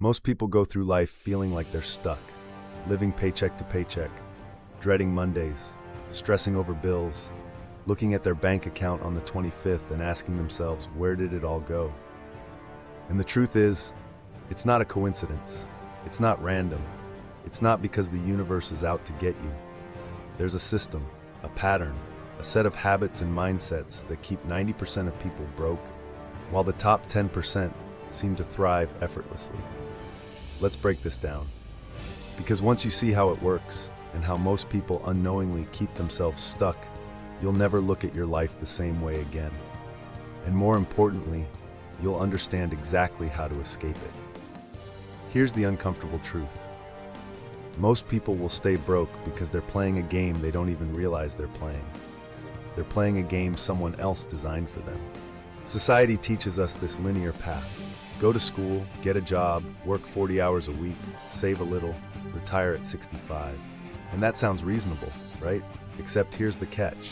Most people go through life feeling like they're stuck, living paycheck to paycheck, dreading Mondays, stressing over bills, looking at their bank account on the 25th and asking themselves, where did it all go? And the truth is, it's not a coincidence. It's not random. It's not because the universe is out to get you. There's a system, a pattern, a set of habits and mindsets that keep 90% of people broke, while the top 10% seem to thrive effortlessly. Let's break this down. Because once you see how it works, and how most people unknowingly keep themselves stuck, you'll never look at your life the same way again. And more importantly, you'll understand exactly how to escape it. Here's the uncomfortable truth. Most people will stay broke because they're playing a game they don't even realize they're playing. They're playing a game someone else designed for them. Society teaches us this linear path. Go to school, get a job, work 40 hours a week, save a little, retire at 65. And that sounds reasonable, right? Except here's the catch.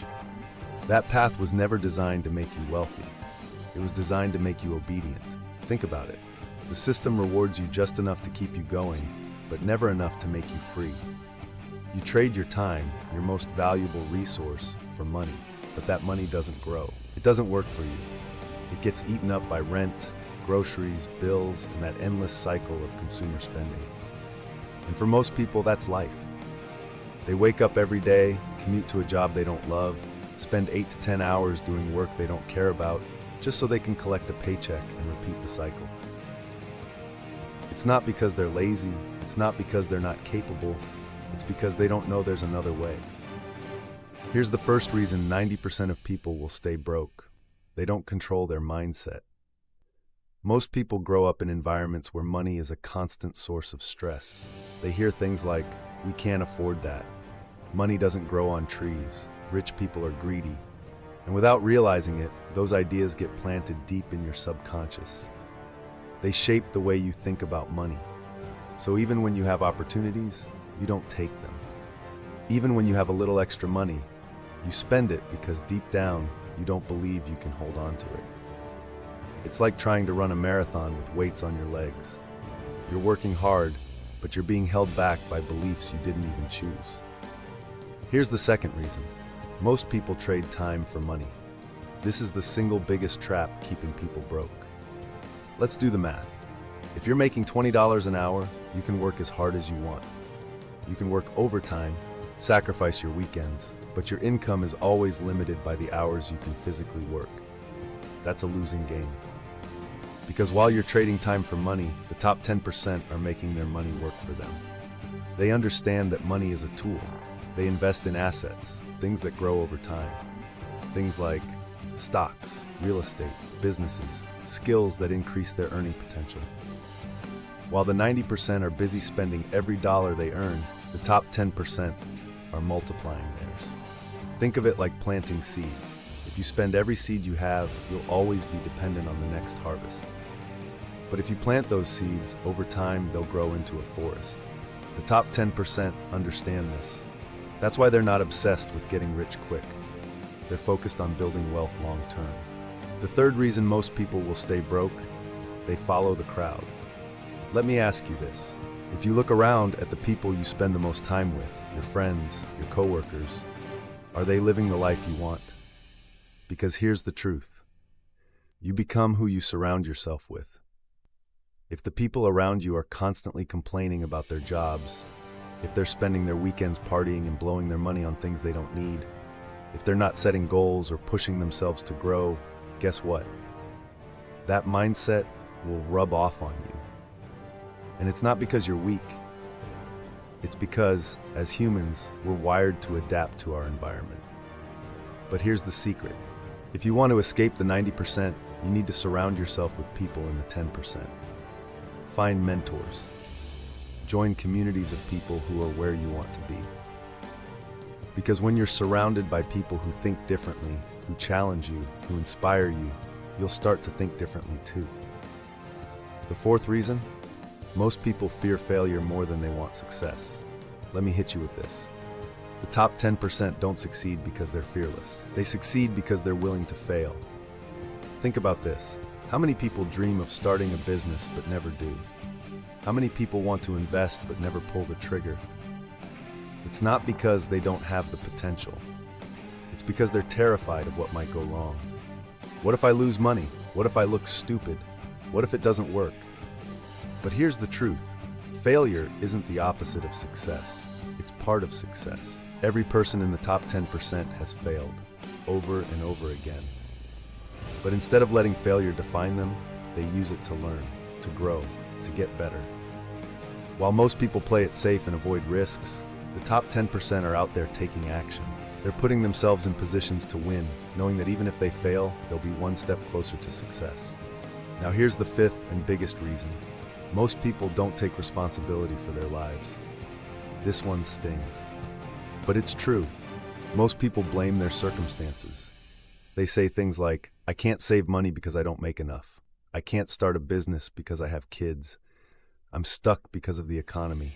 That path was never designed to make you wealthy. It was designed to make you obedient. Think about it. The system rewards you just enough to keep you going, but never enough to make you free. You trade your time, your most valuable resource, for money, but that money doesn't grow. It doesn't work for you. It gets eaten up by rent, groceries, bills, and that endless cycle of consumer spending. And for most people, that's life. They wake up every day, commute to a job they don't love, spend 8 to 10 hours doing work they don't care about, just so they can collect a paycheck and repeat the cycle. It's not because they're lazy, it's not because they're not capable, it's because they don't know there's another way. Here's the first reason 90% of people will stay broke. They don't control their mindset. Most people grow up in environments where money is a constant source of stress. They hear things like, we can't afford that. Money doesn't grow on trees. Rich people are greedy. And without realizing it, those ideas get planted deep in your subconscious. They shape the way you think about money. So even when you have opportunities, you don't take them. Even when you have a little extra money, you spend it because deep down, you don't believe you can hold on to it. It's like trying to run a marathon with weights on your legs. You're working hard, but you're being held back by beliefs you didn't even choose. Here's the second reason. Most people trade time for money. This is the single biggest trap keeping people broke. Let's do the math. If you're making $20 an hour, you can work as hard as you want. You can work overtime, sacrifice your weekends, but your income is always limited by the hours you can physically work. That's a losing game. Because while you're trading time for money, the top 10% are making their money work for them. They understand that money is a tool. They invest in assets, things that grow over time. Things like stocks, real estate, businesses, skills that increase their earning potential. While the 90% are busy spending every dollar they earn, the top 10% are multiplying theirs. Think of it like planting seeds. If you spend every seed you have, you'll always be dependent on the next harvest. But if you plant those seeds, over time they'll grow into a forest. The top 10% understand this. That's why they're not obsessed with getting rich quick. They're focused on building wealth long term. The third reason most people will stay broke, they follow the crowd. Let me ask you this. If you look around at the people you spend the most time with, your friends, your coworkers, are they living the life you want? Because here's the truth. You become who you surround yourself with. If the people around you are constantly complaining about their jobs, if they're spending their weekends partying and blowing their money on things they don't need, if they're not setting goals or pushing themselves to grow, guess what? That mindset will rub off on you. And it's not because you're weak. It's because, as humans, we're wired to adapt to our environment. But here's the secret. If you want to escape the 90%, you need to surround yourself with people in the 10%. Find mentors. Join communities of people who are where you want to be. Because when you're surrounded by people who think differently, who challenge you, who inspire you, you'll start to think differently too. The fourth reason? Most people fear failure more than they want success. Let me hit you with this. The top 10% don't succeed because they're fearless. They succeed because they're willing to fail. Think about this. How many people dream of starting a business but never do? How many people want to invest but never pull the trigger? It's not because they don't have the potential. It's because they're terrified of what might go wrong. What if I lose money? What if I look stupid? What if it doesn't work? But here's the truth. Failure isn't the opposite of success. It's part of success. Every person in the top 10% has failed, over and over again. But instead of letting failure define them, they use it to learn, to grow, to get better. While most people play it safe and avoid risks, the top 10% are out there taking action. They're putting themselves in positions to win, knowing that even if they fail, they'll be one step closer to success. Now here's the fifth and biggest reason. Most people don't take responsibility for their lives. This one stings. But it's true. Most people blame their circumstances. They say things like, I can't save money because I don't make enough. I can't start a business because I have kids. I'm stuck because of the economy.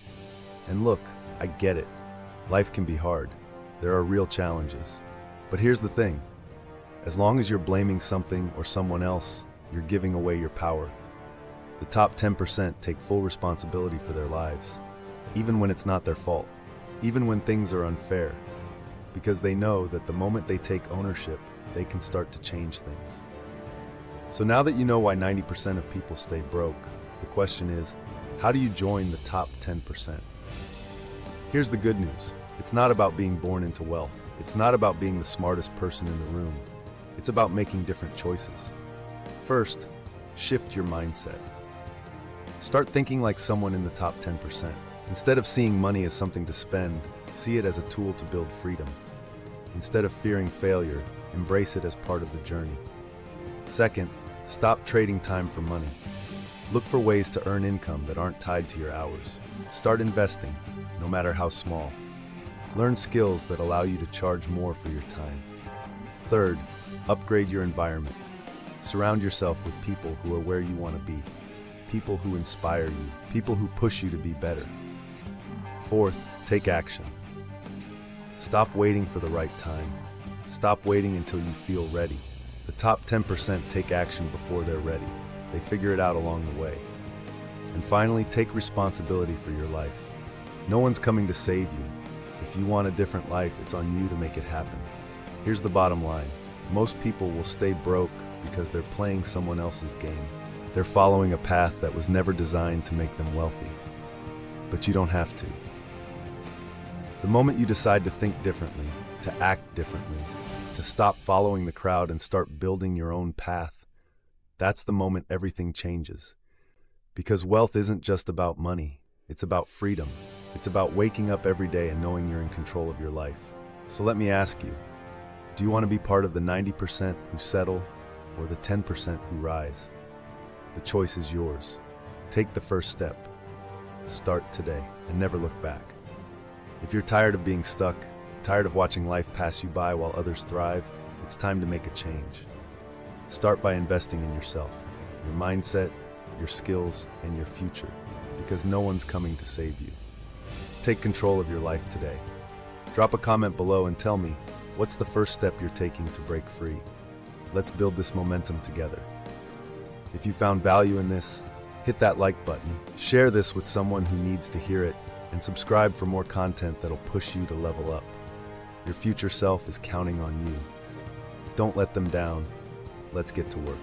And look, I get it. Life can be hard. There are real challenges. But here's the thing. As long as you're blaming something or someone else, you're giving away your power. The top 10% take full responsibility for their lives, even when it's not their fault, even when things are unfair, because they know that the moment they take ownership, they can start to change things. So now that you know why 90% of people stay broke, the question is, how do you join the top 10%? Here's the good news. It's not about being born into wealth. It's not about being the smartest person in the room. It's about making different choices. First, shift your mindset. Start thinking like someone in the top 10%. Instead of seeing money as something to spend, see it as a tool to build freedom. Instead of fearing failure, embrace it as part of the journey. Second, stop trading time for money. Look for ways to earn income that aren't tied to your hours. Start investing, no matter how small. Learn skills that allow you to charge more for your time. Third, upgrade your environment. Surround yourself with people who are where you want to be. People who inspire you. People who push you to be better. Fourth, take action. Stop waiting for the right time. Stop waiting until you feel ready. The top 10% take action before they're ready. They figure it out along the way. And finally, take responsibility for your life. No one's coming to save you. If you want a different life, it's on you to make it happen. Here's the bottom line. Most people will stay broke because they're playing someone else's game. They're following a path that was never designed to make them wealthy. But you don't have to. The moment you decide to think differently, to act differently, to stop following the crowd and start building your own path, that's the moment everything changes. Because wealth isn't just about money. It's about freedom. It's about waking up every day and knowing you're in control of your life. So let me ask you, do you want to be part of the 90% who settle or the 10% who rise? The choice is yours. Take the first step. Start today and never look back. If you're tired of being stuck, tired of watching life pass you by while others thrive, it's time to make a change. Start by investing in yourself, your mindset, your skills, and your future, because no one's coming to save you. Take control of your life today. Drop a comment below and tell me, what's the first step you're taking to break free? Let's build this momentum together. If you found value in this, hit that like button, share this with someone who needs to hear it, and subscribe for more content that'll push you to level up. Your future self is counting on you. Don't let them down. Let's get to work.